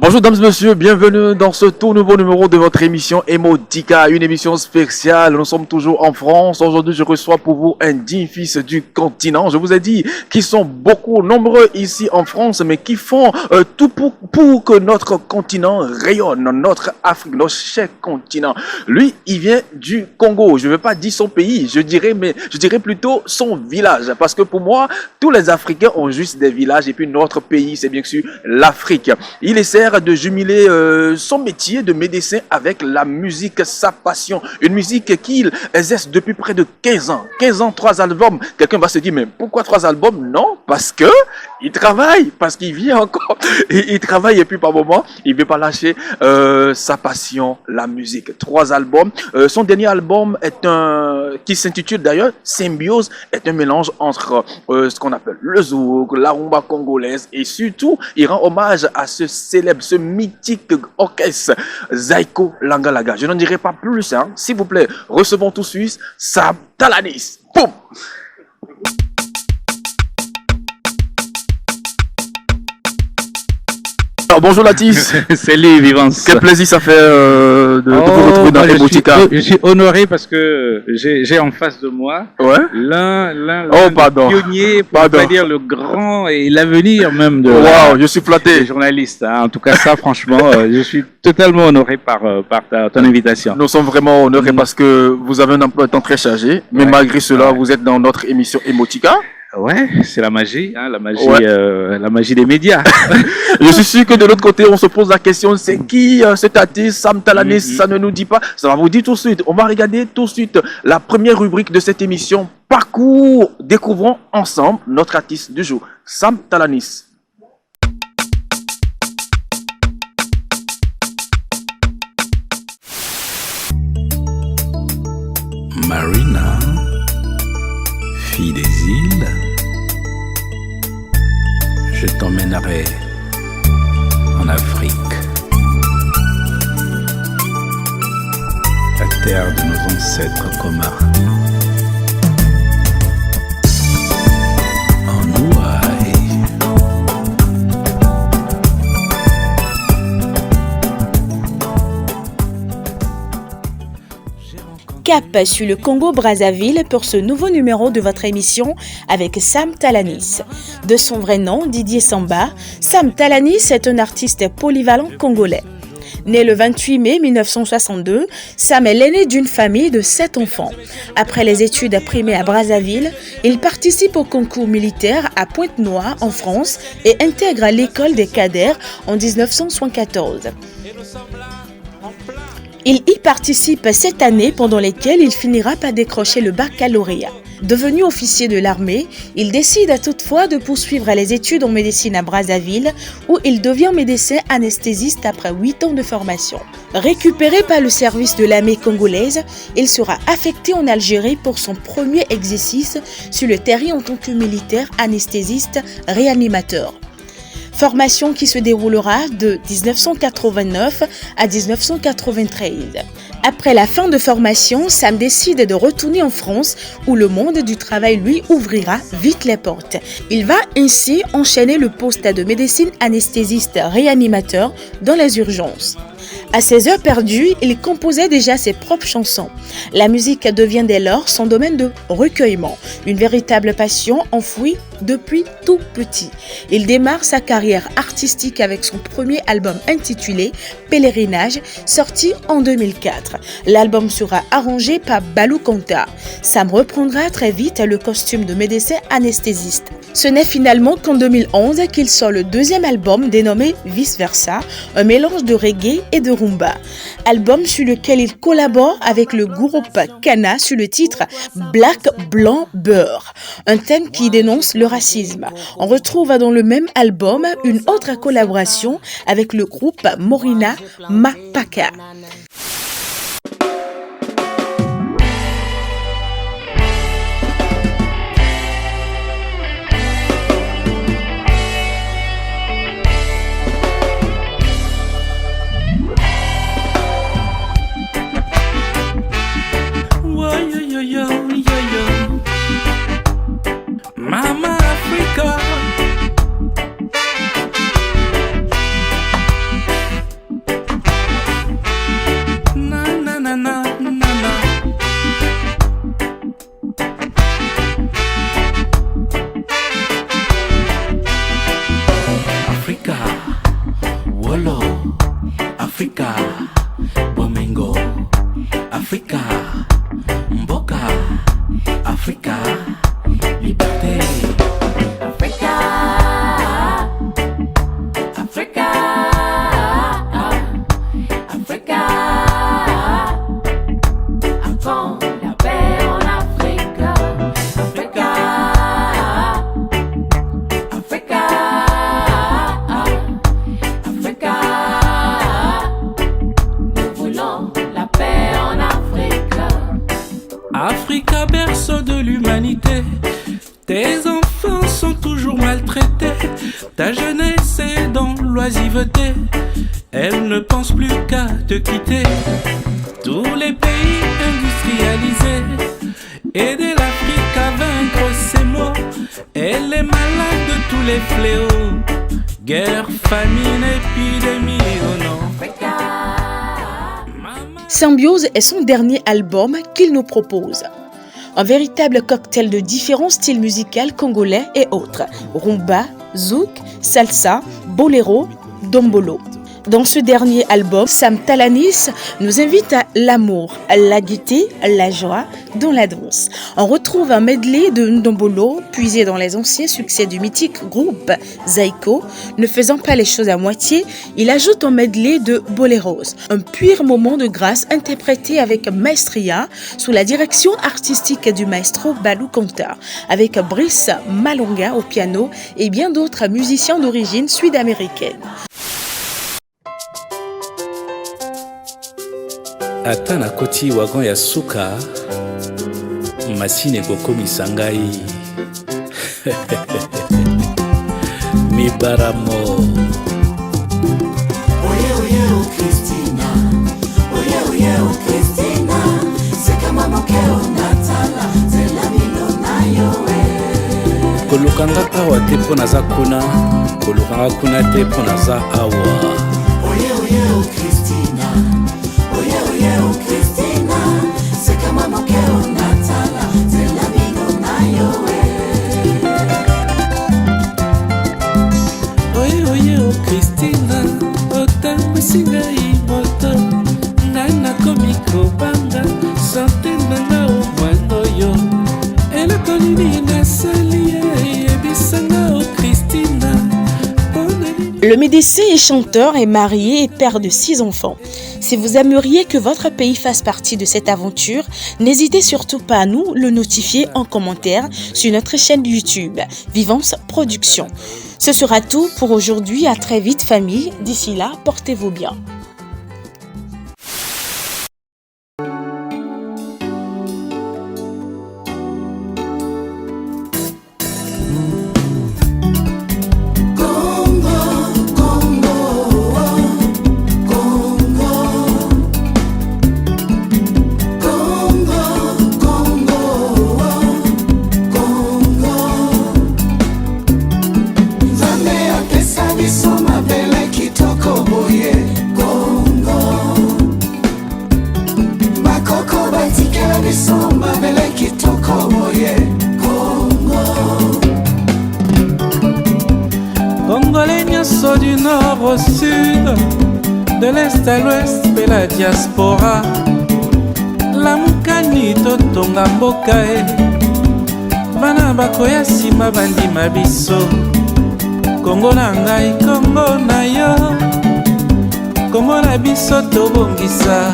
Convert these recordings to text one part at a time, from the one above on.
Bonjour dames et messieurs, bienvenue dans ce tout nouveau numéro de votre émission Emotica, une émission spéciale. Nous sommes toujours en France. Aujourd'hui, je reçois pour vous un digne fils du continent. Je vous ai dit qu'ils sont beaucoup nombreux ici en France, mais qui font tout pour que notre continent rayonne, notre Afrique, notre cher continent. Lui, il vient du Congo. Je ne veux pas dire son pays, je dirais plutôt son village. Parce que pour moi, tous les Africains ont juste des villages et puis notre pays, c'est bien sûr l'Afrique. Il essaie de jumeler son métier de médecin avec la musique, sa passion. Une musique qu'il exerce depuis près de 15 ans. 15 ans, 3 albums. Quelqu'un va se dire, mais pourquoi 3 albums? Non, parce que il travaille, parce qu'il vit encore. Il travaille et puis par moment, il ne veut pas lâcher sa passion, la musique. 3 albums. Son dernier album est qui s'intitule d'ailleurs Symbiose, est un mélange entre ce qu'on appelle le zouk, la rumba congolaise et surtout, il rend hommage à ce célèbre, ce mythique orchestre Zaiko Langalaga. Je n'en dirai pas plus, hein. S'il vous plaît, recevons tout de suite Sam Talanis. Boum! Alors, bonjour Latis. Salut Vivance. Quel plaisir ça fait de vous retrouver dans Emotica. Je suis honoré parce que j'ai en face de moi l'un des pionniers, pour ne pas dire le grand et l'avenir même de je suis flatté. Des journalistes. Hein. En tout cas ça franchement, je suis totalement honoré par ton invitation. Nous sommes vraiment honorés parce que vous avez un emploi de temps très chargé, mais malgré cela vous êtes dans notre émission Emotica. Ouais, c'est la magie, hein, la magie des médias. Je suis sûr que de l'autre côté, on se pose la question, c'est qui cet artiste, Sam Talanis, ça ne nous dit pas. Ça va vous dire tout de suite. On va regarder tout de suite la première rubrique de cette émission, Parcours. Découvrons ensemble notre artiste du jour, Sam Talanis. Marina, fille des îles, je t'emmènerai en Afrique, la terre de nos ancêtres communs. En Ouaï. Cap sur le Congo-Brazzaville pour ce nouveau numéro de votre émission avec Sam Talanis. De son vrai nom, Didier Samba, Sam Talanis est un artiste polyvalent congolais. Né le 28 mai 1962, Sam est l'aîné d'une famille de 7 enfants. Après les études primaires à Brazzaville, il participe au concours militaire à Pointe-Noire en France et intègre l'école des cadets en 1974. Il y participe cette année pendant laquelle il finira par décrocher le baccalauréat. Devenu officier de l'armée, il décide toutefois de poursuivre les études en médecine à Brazzaville où il devient médecin anesthésiste après 8 ans de formation. Récupéré par le service de l'armée congolaise, il sera affecté en Algérie pour son premier exercice sur le terrain en tant que militaire anesthésiste réanimateur. Formation qui se déroulera de 1989 à 1993. Après la fin de formation, Sam décide de retourner en France où le monde du travail lui ouvrira vite les portes. Il va ainsi enchaîner le poste de médecine anesthésiste réanimateur dans les urgences. À ses heures perdues, il composait déjà ses propres chansons. La musique devient dès lors son domaine de recueillement, une véritable passion enfouie depuis tout petit. Il démarre sa carrière artistique avec son premier album intitulé Pèlerinage, sorti en 2004. L'album sera arrangé par Balou Konta. Sam reprendra très vite le costume de médecin anesthésiste. Ce n'est finalement qu'en 2011 qu'il sort le deuxième album dénommé Vice Versa, un mélange de reggae et de rumba. Album sur lequel il collabore avec le groupe Kana sur le titre Black, Blanc, Beurre, un thème qui dénonce le racisme. On retrouve dans le même album une autre collaboration avec le groupe Morina Mapaka. Mama Africa, Tes enfants sont toujours maltraités, ta jeunesse est dans l'oisiveté. Elle ne pense plus qu'à te quitter. Tous les pays industrialisés, aider l'Afrique à vaincre ses maux. Elle est malade de tous les fléaux, guerre, famine, épidémie, oh non. Symbiose est son dernier album qu'il nous propose. Un véritable cocktail de différents styles musicaux congolais et autres. Rumba, zouk, salsa, boléro, dombolo. Dans ce dernier album, Sam Talanis nous invite à l'amour, à la gaieté, à la joie dans la danse. On retrouve un medley de ndombolo puisé dans les anciens succès du mythique groupe Zaiko. Ne faisant pas les choses à moitié, il ajoute un medley de boléros, un pur moment de grâce interprété avec maestria sous la direction artistique du maestro Balou Konta, avec Brice Malonga au piano et bien d'autres musiciens d'origine sud-américaine. Ata nakoti wagon ya suka masine kokomisa ngai mibaramo oye oye o Christina oye oye o Christina c'est kama mokeo natala zela milo nayo kolukanga awa te mpo naza kuna kolukanga kuna te mpo naza awa oye oye o Christina oye oye o Christina c'est kama mokeo natala zela milo nayo oye oye o Christina otamwisi ngai moto ngai nakomi kobanga sante nanga o mwana oyo eloko nini nasali eyebisanga o Christina. Le médecin et chanteur est marié et père de 6 enfants. Si vous aimeriez que votre pays fasse partie de cette aventure, n'hésitez surtout pas à nous le notifier en commentaire sur notre chaîne YouTube, Vivance Production. Ce sera tout pour aujourd'hui. À très vite, famille. D'ici là, portez-vous bien. Congolais nyonso du nord au sud, de l'est à l'ouest mpe la diaspora, lamukani totonga mboka e bana bakoya nsima bandima biso. Kongo na ngai, Kongo na yo, Kongo na biso tobongisa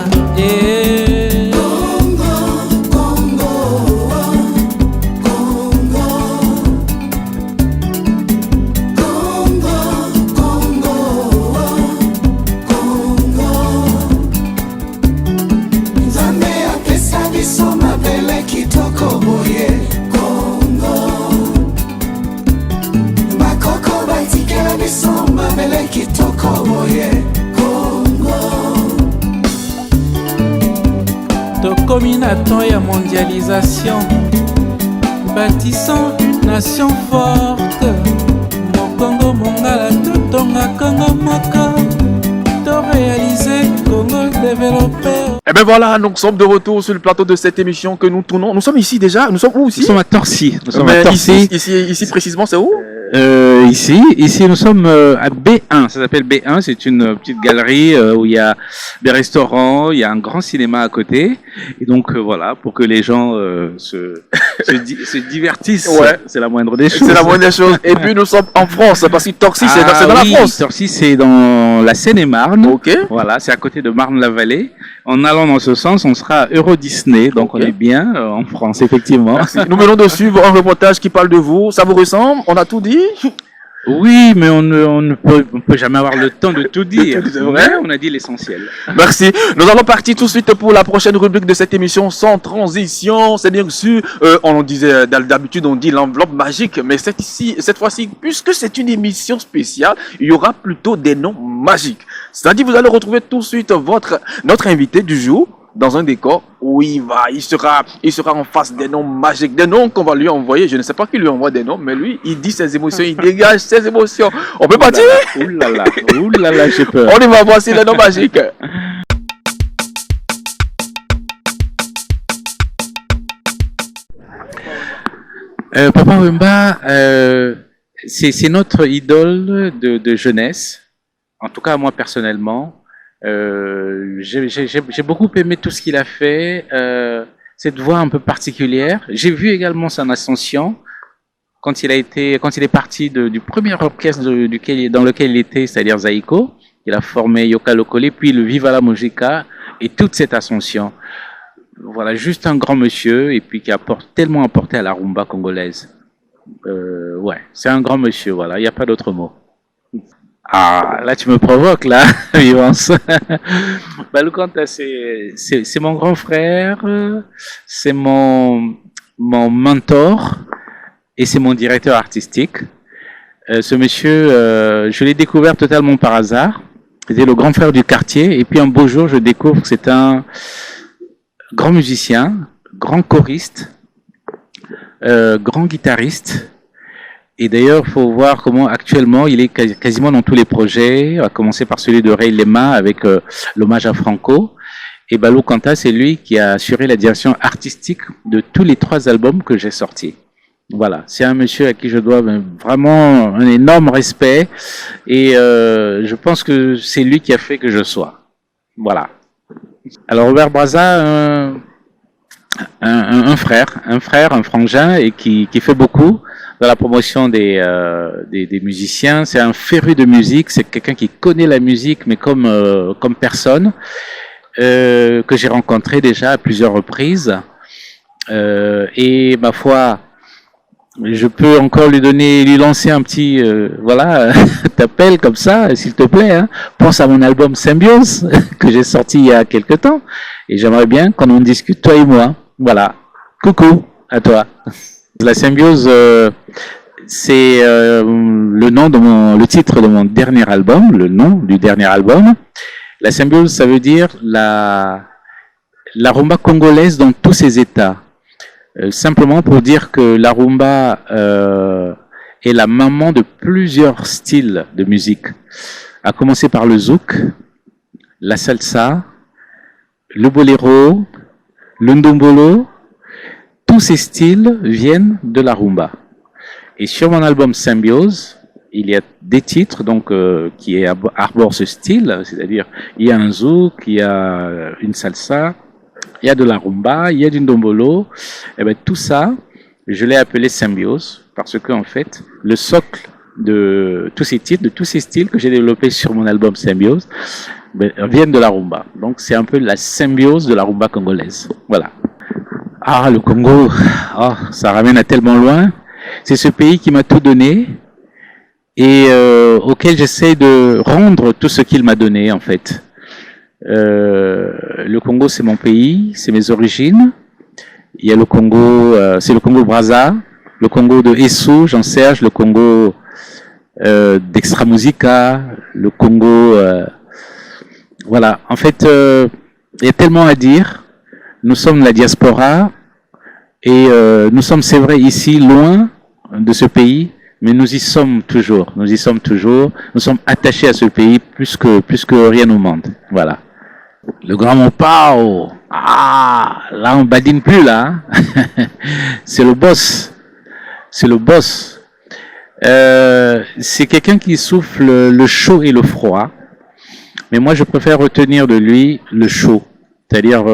tokomi na temps ya mondialisation, bâtissant une nation forte. Mokongo mongala totonga Congo moko, to réaliser Congo développé. Et bien voilà, nous sommes de retour sur le plateau de cette émission que nous tournons. Nous sommes ici déjà. Nous sommes où ici? Nous sommes à Torcy. Nous sommes à Torcy. Ici précisément, c'est où? Ici nous sommes à B1, ça s'appelle B1, c'est une petite galerie où il y a des restaurants, il y a un grand cinéma à côté, et donc voilà, pour que les gens se divertissent, ouais. C'est la moindre des choses. C'est la moindre des choses. Et puis nous sommes en France, parce que Torcy c'est dans la France. Torcy c'est dans la Seine-et-Marne, ok. Voilà, c'est à côté de Marne-la-Vallée. En allant dans ce sens, on sera à Euro Disney, donc okay. On est bien en France, effectivement. Merci. Nous venons de suivre un reportage qui parle de vous, ça vous ressemble? On a tout dit? Oui, mais on ne peut jamais avoir le temps de tout dire. C'est vrai. Mais on a dit l'essentiel. Merci. Nous allons partir tout de suite pour la prochaine rubrique de cette émission sans transition. C'est bien sûr, on disait d'habitude on dit l'enveloppe magique, mais cette fois-ci, puisque c'est une émission spéciale, il y aura plutôt des noms magiques. C'est-à-dire vous allez retrouver tout de suite notre invité du jour dans un décor où il sera en face des noms magiques, des noms qu'on va lui envoyer. Je ne sais pas qui lui envoie des noms, mais lui, il dit ses émotions, il dégage ses émotions. On peut partir? Ouh là là, j'ai peur. On y va, voici les noms magiques. Papa Wemba, c'est notre idole de jeunesse. En tout cas, moi personnellement, j'ai beaucoup aimé tout ce qu'il a fait. Cette voix un peu particulière. J'ai vu également son ascension quand il est parti du premier orchestre dans lequel il était, c'est-à-dire Zaïko. Il a formé Yoka Lokole, puis le Viva la Mojica et toute cette ascension. Voilà, juste un grand monsieur et puis qui a tellement apporté à la rumba congolaise. Ouais, c'est un grand monsieur, voilà, il n'y a pas d'autre mot. Ah, là tu me provoques, là, Vivance. Balou Kanta, c'est mon grand frère, c'est mon mentor et c'est mon directeur artistique. Ce monsieur, je l'ai découvert totalement par hasard. C'était le grand frère du quartier et puis un beau jour, je découvre que c'est un grand musicien, grand choriste, grand guitariste. Et d'ailleurs, il faut voir comment actuellement il est quasiment dans tous les projets, à commencer par celui de Ray Lema avec l'hommage à Franco. Et Balou Kanta, c'est lui qui a assuré la direction artistique de tous les 3 albums que j'ai sortis. Voilà, c'est un monsieur à qui je dois vraiment un énorme respect. Et je pense que c'est lui qui a fait que je sois. Voilà. Alors Robert Brazza, un frère, un frangin, et qui fait beaucoup dans la promotion des musiciens. C'est un féru de musique, c'est quelqu'un qui connaît la musique, mais comme personne, que j'ai rencontré déjà à plusieurs reprises. Et ma foi, je peux encore lui lancer un petit, voilà, t'appelle comme ça, s'il te plaît, hein. Pense à mon album Symbiose, que j'ai sorti il y a quelque temps. Et j'aimerais bien qu'on en discute, toi et moi. Voilà. Coucou, à toi. La Symbiose, c'est le titre de mon dernier album, le nom du dernier album. La Symbiose, ça veut dire la rumba congolaise dans tous ses états. Simplement pour dire que la rumba est la maman de plusieurs styles de musique, à commencer par le zouk, la salsa, le boléro, le ndombolo. Tous ces styles viennent de la rumba. Et sur mon album Symbiose, il y a des titres donc qui arborent ce style, c'est-à-dire il y a un zouk, il y a une salsa, il y a de la rumba, il y a du ndombolo. Et bien tout ça, je l'ai appelé Symbiose parce que en fait, le socle de tous ces titres, de tous ces styles que j'ai développés sur mon album Symbiose, viennent de la rumba. Donc c'est un peu la symbiose de la rumba congolaise. Voilà. Ah, le Congo, ça ramène à tellement loin. C'est ce pays qui m'a tout donné et auquel j'essaie de rendre tout ce qu'il m'a donné en fait. Le Congo, c'est mon pays, c'est mes origines. Il y a le Congo, c'est le Congo Brazza, le Congo de Essou, Jean-Serge, le Congo d'Extra Musica, le Congo... voilà, en fait, il y a tellement à dire. Nous sommes la diaspora et nous sommes, c'est vrai, ici, loin de ce pays, mais nous y sommes toujours. Nous y sommes toujours. Nous sommes attachés à ce pays plus que rien au monde. Voilà. Le grand Mopao. Ah, là, on badine plus, là. Hein. C'est le boss. C'est le boss. C'est quelqu'un qui souffle le chaud et le froid. Mais moi, je préfère retenir de lui le chaud. C'est-à-dire,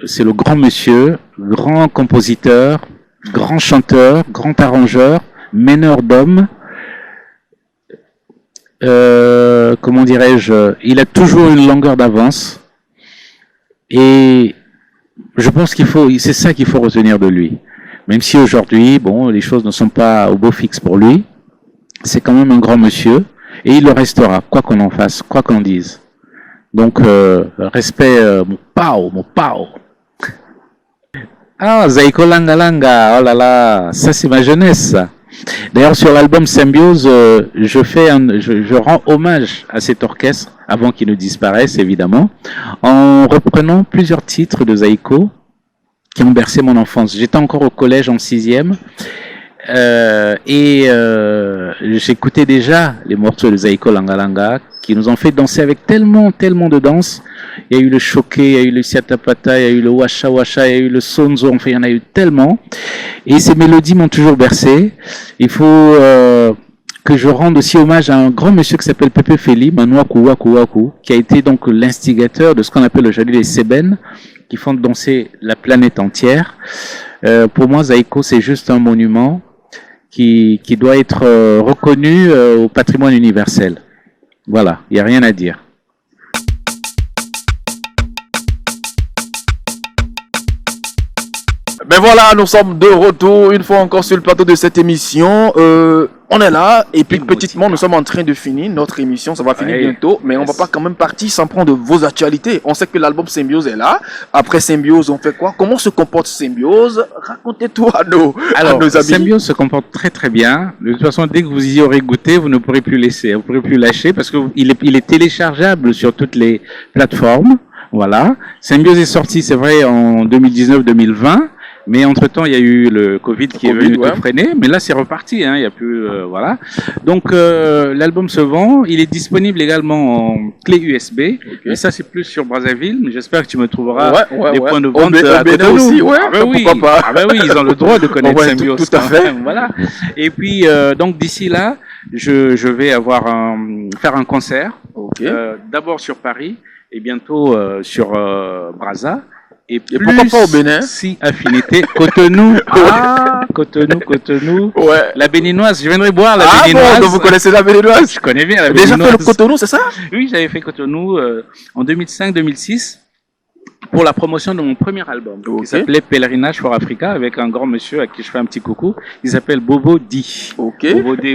c'est le grand monsieur, grand compositeur, grand chanteur, grand arrangeur, meneur d'hommes. Comment dirais-je, il a toujours une longueur d'avance. Et je pense c'est ça qu'il faut retenir de lui. Même si aujourd'hui, bon, les choses ne sont pas au beau fixe pour lui. c'est quand même un grand monsieur et il le restera, quoi qu'on en fasse, quoi qu'on dise. Donc, respect, mon pao. Ah, Zaiko Langa Langa, oh là là, ça c'est ma jeunesse. Ça. D'ailleurs, sur l'album Symbiose, je rends hommage à cet orchestre, avant qu'il ne disparaisse évidemment, en reprenant plusieurs titres de Zaiko qui ont bercé mon enfance. J'étais encore au collège en 6e. J'écoutais déjà les morceaux de Zaiko Langa Langa qui nous ont fait danser avec tellement de danse. Il y a eu le choqué, il y a eu le siatapata, il y a eu le washa washa, il y a eu le sonzo, enfin il y en a eu tellement. Et ces mélodies m'ont toujours bercé. Il faut que je rende aussi hommage à un grand monsieur qui s'appelle Pepe Feli, Manuaku Waku Waku, qui a été donc l'instigateur de ce qu'on appelle aujourd'hui les Seben, qui font danser la planète entière. Pour moi, Zaiko, c'est juste un monument qui doit être reconnu au patrimoine universel. Voilà, il n'y a rien à dire. Ben voilà, nous sommes de retour une fois encore sur le plateau de cette émission. On est là et puis petitement nous sommes en train de finir notre émission, ça va finir bientôt, mais on va pas quand même partir sans prendre vos actualités. On sait que l'album Symbiose est là. Après Symbiose, on fait quoi? Comment se comporte Symbiose? Racontez tout à nos amis. Symbiose se comporte très bien. De toute façon, dès que vous y aurez goûté, vous ne pourrez plus laisser, vous ne pourrez plus lâcher parce que il est téléchargeable sur toutes les plateformes. Voilà. Symbiose est sorti, c'est vrai, en 2019-2020. Mais entre-temps, il y a eu le Covid qui est venu tout freiner. Mais là, c'est reparti. Hein, il y a plus, voilà. Donc, l'album se vend. Il est disponible également en clé USB. Okay. Et ça, c'est plus sur Brazzaville. Mais j'espère que tu me trouveras des points de vente à Cotonou aussi. Ouais, ah ben oui. Pourquoi pas. Ah ben oui, ils ont le droit de connaître Symbiose. Tout à fait. Voilà. Et puis, donc, d'ici là, je vais faire un concert. Okay. D'abord sur Paris et bientôt sur Brazza. Et pourquoi pas au Bénin? Si affinité. Cotonou. Ah, Cotonou. Ouais. La béninoise. Je viendrai boire la béninoise. Bon, donc vous connaissez la béninoise? Je connais bien la béninoise. Déjà fait le Cotonou, c'est ça? Oui, j'avais fait Cotonou en 2005-2006 pour la promotion de mon premier album qui s'appelait Pèlerinage for Africa avec un grand monsieur à qui je fais un petit coucou. Il s'appelle Bobo D. Ok. Bobo D,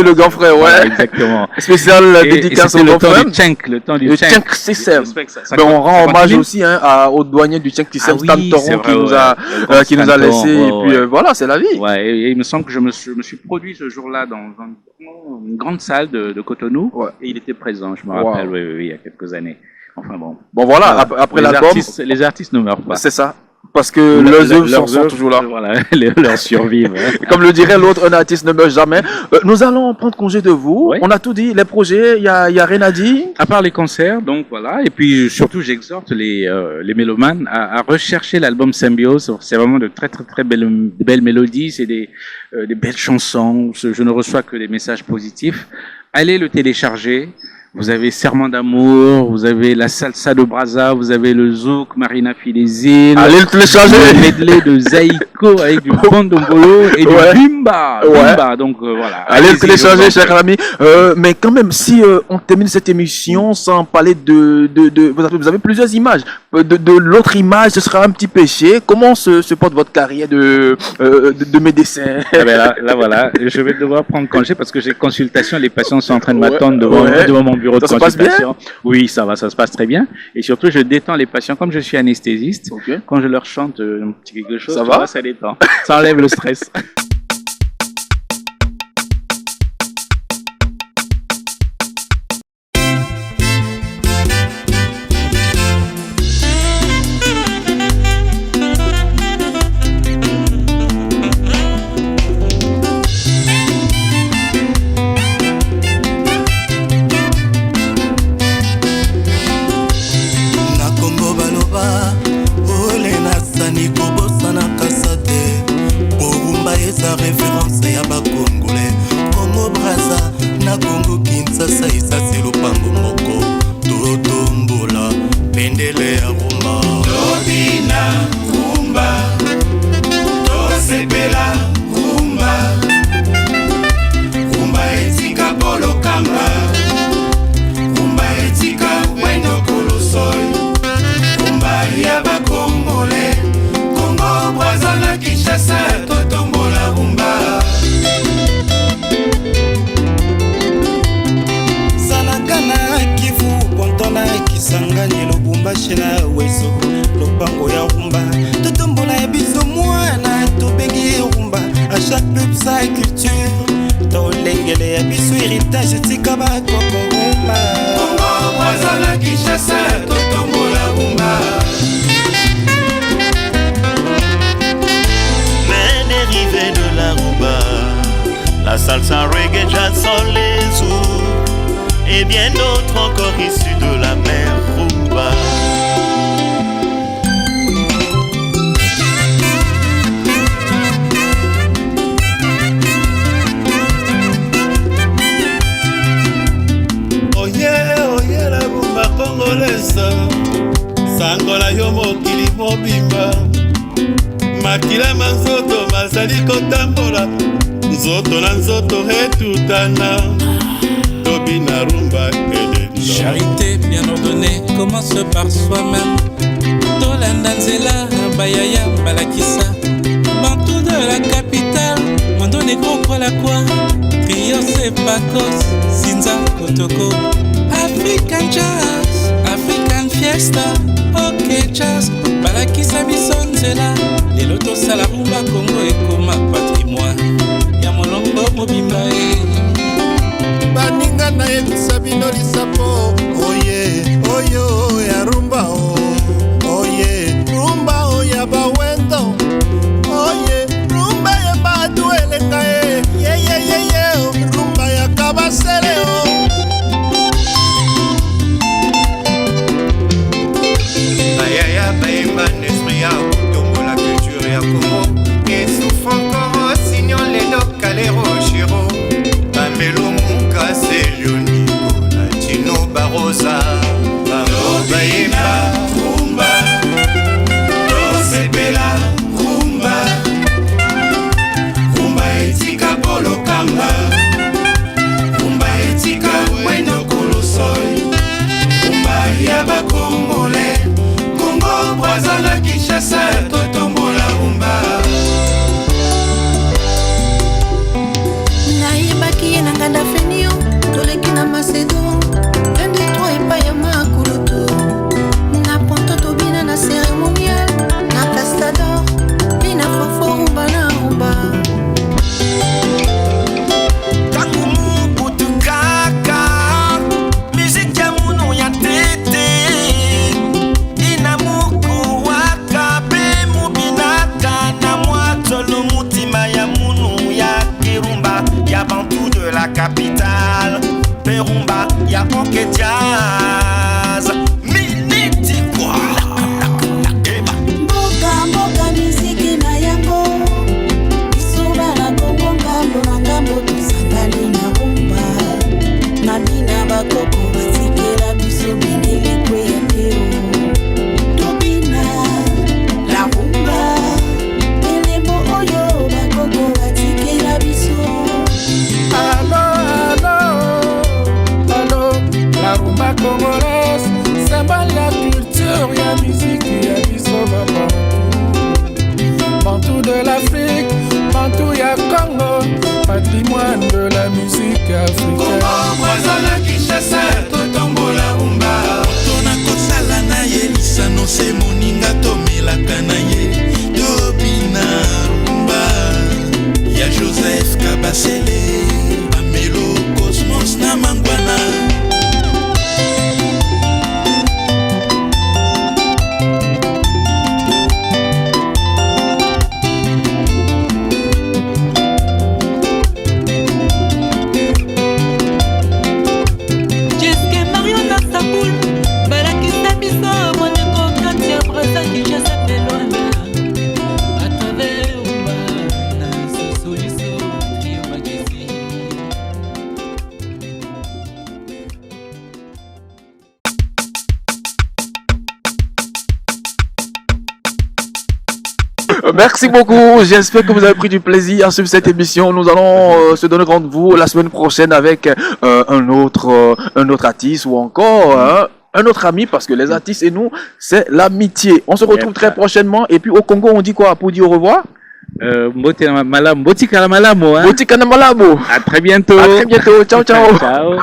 le grand frère, ouais. Voilà, exactement. Spécial dédicace au grand frère. Le temps du Tchenk système. Ben, on rend hommage aussi au douanier du Tchenk système, Stan Toron, qui nous a laissé. Et puis voilà, c'est la vie. Ouais, et il me semble que je me suis produit ce jour-là dans une grande salle de Cotonou et il était présent, je me rappelle, oui, il y a quelques années. Enfin bon. Bon voilà, après l'album. Les artistes ne meurent pas. C'est ça. Parce que leurs œuvres sont toujours là. Voilà, leurs survivent. Comme le dirait l'autre, un artiste ne meurt jamais. Nous allons prendre congé de vous. Oui. On a tout dit, les projets, il y a rien à dire. À part les concerts, donc voilà. Et puis surtout, j'exhorte les mélomanes à rechercher l'album Symbiose. C'est vraiment de très belles mélodies, c'est des belles chansons. Je ne reçois que des messages positifs. Allez le télécharger. Vous avez Serment d'amour, vous avez la salsa de Brazza, vous avez le zouk, Marina Filezil. Allez le télécharger. Le medley de Zaiko avec du bandombolo et du bimba. Donc voilà. Allez le télécharger, chers amis. Mais quand même, si on termine cette émission sans parler vous avez plusieurs images. De l'autre image, ce sera un petit péché. Comment se porte votre carrière de médecin? Là voilà, je vais devoir prendre congé parce que j'ai consultation. Les patients sont en train de m'attendre devant mon bureau de consultation. Oui, ça va, ça se passe très bien. Et surtout, je détends les patients. Comme je suis anesthésiste, quand je leur chante un petit quelque chose, ça détend. Ça enlève le stress. la culture tolengele ya biso héritage tika bakoko rumba Congo Brazza na Kinshasa totombola rumba Mais dérivé de la rumba, la salsa reggae jazz sont les ours et bien d'autres encore issus de la mer rumba. Oye la rumba congolaise sangola yo mokili mobimba makila manzoto bazali kotambola nzoto na nzoto etutana tobina rumba charité bien ordonnée commence par soi-même tolanda nzela bayaya balakisa bantu de la capitale mando negro kola kwa trio sepakos sinza kotoko African jazz African fiesta ok jazz balakisa biso nzela lelo tosala rumba Congo ekoma patrimoine ya molongo mobimba baninga na yebisa bino lisapo oye oyo ya rumba oye rumba oya bawendo oye rumba ya badu elenga ye rumba ya kabasele Ayaya baimba n'esprit ya kutombo la culture ya Congo et souffre encore signant les locales rochero Pamelo Munka Selionico Latino Barossa Bango baimba rumba Tosepela rumba rumba etika polo kamba rumba etika wendo kolosoi rumba ya bakongole Congo Brazza na Kinshasa totombola rumba nayebaki ye na nganda fenio toleki na macedo 1-2-3 epai ya makulutu na ponto tobina na cérémonial na castador mpe na fofo rumba na rumba Takumu kutukaka Musique ya munu ya tete Inamuku wakabe mubinaka Na mwatolo mutima ya munu ya kirumba Ya bantu de la capitale Perumba ya oke jazz Miniti kwa mboka miziki na yango bisoba na kongo ngambo na ngambo tosangani na rumba na bina bakoko batikela biso binelekwe ya teo tobina la rumba elembo oyo bakoko batikela biso Allô, la rumba congolaise, symbole la culture, ya musique, ya biso Bantu de l'Afrique, Bantu ya Congo, patrimoine de la musique africaine. Congo Brazza na Kinshasa, totombola rumba. Tona kosala na ye lisano se moninga tomelaka na ye, tobina rumba. Ya Joseph Kabasele, Pamelo Cosmos na Mangwana. Merci beaucoup. J'espère que vous avez pris du plaisir à suivre cette émission. Nous allons se donner rendez-vous la semaine prochaine avec un autre artiste ou encore un autre ami, parce que les artistes et nous, c'est l'amitié. On se retrouve très prochainement. Et puis au Congo, on dit quoi pour dire au revoir? Mbotikala malamo. Mbotikala malamo. À très bientôt. À très bientôt. Ciao, ciao. Ciao.